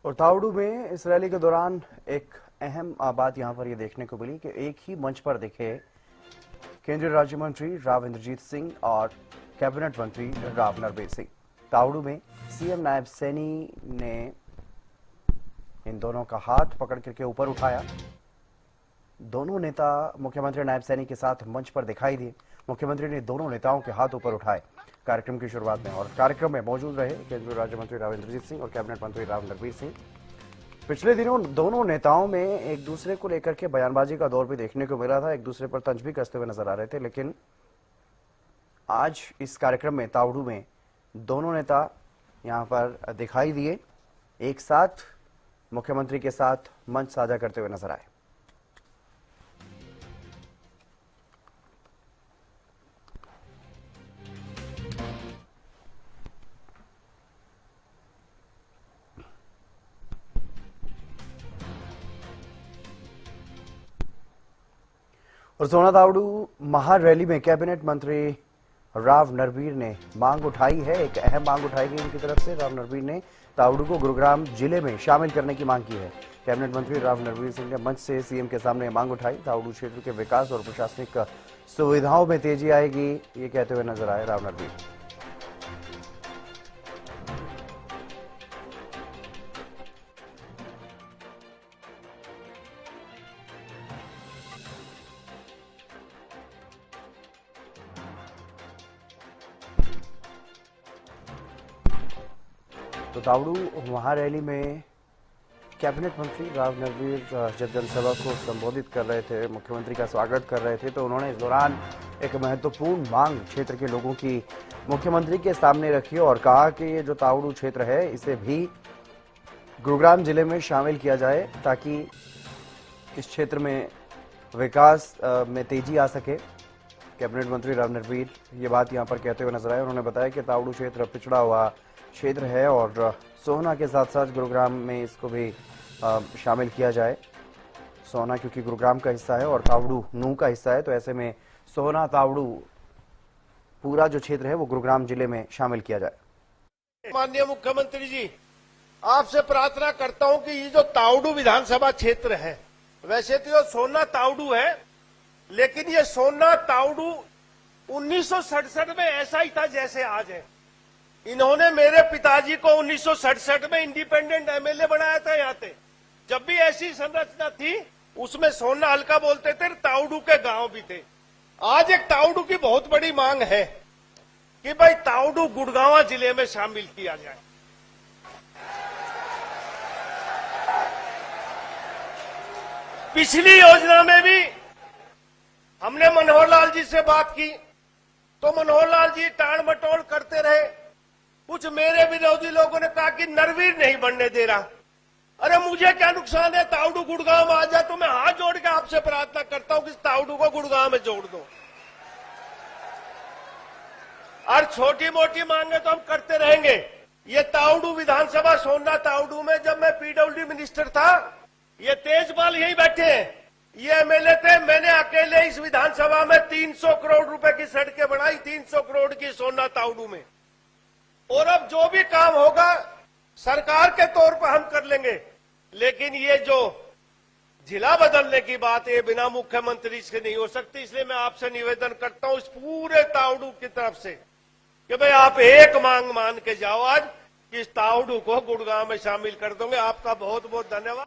और तावड़ू में इस रैली के दौरान एक अहम बात यहां पर यह देखने को मिली कि एक ही मंच पर दिखे केंद्रीय राज्य मंत्री राव इंद्रजीत सिंह और कैबिनेट मंत्री राव नरबीर सिंह। तावड़ू में सीएम नायब सैनी ने इन दोनों का हाथ पकड़ करके ऊपर उठाया। दोनों नेता मुख्यमंत्री नायब सैनी के साथ मंच पर दिखाई दिए। मुख्यमंत्री ने दोनों नेताओं के हाथ ऊपर उठाए कार्यक्रम की शुरुआत में, और कार्यक्रम में मौजूद रहे केंद्रीय राज्य मंत्री राव इंद्रजीत सिंह और कैबिनेट मंत्री राव नरबीर सिंह। पिछले दिनों दोनों नेताओं में एक दूसरे को लेकर के बयानबाजी का दौर भी देखने को मिला था, एक दूसरे पर तंज भी कसते हुए नजर आ रहे थे, लेकिन आज इस कार्यक्रम में तावड़ू में दोनों नेता यहां पर दिखाई दिए, एक साथ मुख्यमंत्री के साथ मंच साझा करते हुए नजर आए। और सोना तावड़ू महारैली में कैबिनेट मंत्री राव नरबीर ने मांग उठाई है, एक अहम मांग उठाई गई उनकी तरफ से। राव नरबीर ने तावड़ू को गुरुग्राम जिले में शामिल करने की मांग की है। कैबिनेट मंत्री राव नरबीर सिंह ने मंच से सीएम के सामने मांग उठाई। तावड़ू क्षेत्र के विकास और प्रशासनिक सुविधाओं में तेजी आएगी, ये कहते हुए नजर आए राव नरबीर। तो तावड़ू महारैली में कैबिनेट मंत्री राव नरबीर जब जनसभा को संबोधित कर रहे थे, मुख्यमंत्री का स्वागत कर रहे थे, तो उन्होंने इस दौरान एक महत्वपूर्ण मांग क्षेत्र के लोगों की मुख्यमंत्री के सामने रखी और कहा कि ये जो तावड़ू क्षेत्र है इसे भी गुरुग्राम जिले में शामिल किया जाए ताकि इस क्षेत्र में विकास में तेजी आ सके। कैबिनेट मंत्री राव नरबीर ये बात यहां पर कहते हुए नजर आए। उन्होंने बताया कि तावड़ू क्षेत्र पिछड़ा हुआ क्षेत्र है और सोहना के साथ साथ गुरुग्राम में इसको भी शामिल किया जाए। सोहना क्योंकि गुरुग्राम का हिस्सा है और तावड़ू नूह का हिस्सा है, तो ऐसे में सोहना तावड़ू पूरा जो क्षेत्र है वो गुरुग्राम जिले में शामिल किया जाए। माननीय मुख्यमंत्री जी, आपसे प्रार्थना करता हूं कि ये जो तावड़ू विधानसभा क्षेत्र है, वैसे तो ये सोहना तावड़ू है, लेकिन ये सोहना तावड़ू 1967 में ऐसा ही था जैसे आज है। इन्होंने मेरे पिताजी को 1967 में इंडिपेंडेंट एमएलए बनाया था यहाँ पे। जब भी ऐसी संरचना थी उसमें सोहना हल्का बोलते थे, तावड़ू के गांव भी थे। आज एक तावड़ू की बहुत बड़ी मांग है कि भाई तावड़ू गुड़गांव जिले में शामिल किया जाए। पिछली योजना में भी हमने मनोहर लाल जी से बात की तो मनोहर लाल जी टाल मटोल करते रहे। कुछ मेरे विरोधी लोगों ने कहा कि नरबीर नहीं बनने दे रहा। अरे मुझे क्या नुकसान है, तावड़ू गुड़गांव में आ जाए। तो मैं हाथ जोड़ के आपसे प्रार्थना करता हूं कि तावड़ू को गुड़गांव में जोड़ दो। और छोटी मोटी मांगे तो हम करते रहेंगे। ये तावड़ू विधानसभा सोहना तावड़ू में जब मैं पीडब्ल्यूडी मिनिस्टर था, ये तेजपाल यही बैठे हैं, ये एमएलए थे। मैंने अकेले इस विधानसभा में 300 करोड़ रुपए की सड़कें बनाई, 300 करोड़ की सोहना तावड़ू में। और अब जो भी काम होगा सरकार के तौर पर हम कर लेंगे, लेकिन ये जो जिला बदलने की बात है बिना मुख्यमंत्री से नहीं हो सकती। इसलिए मैं आपसे निवेदन करता हूं इस पूरे तावड़ू की तरफ से कि भाई आप एक मांग मान के जाओ आज कि इस तावड़ू को गुड़गांव में शामिल कर दोगे। आपका बहुत बहुत धन्यवाद।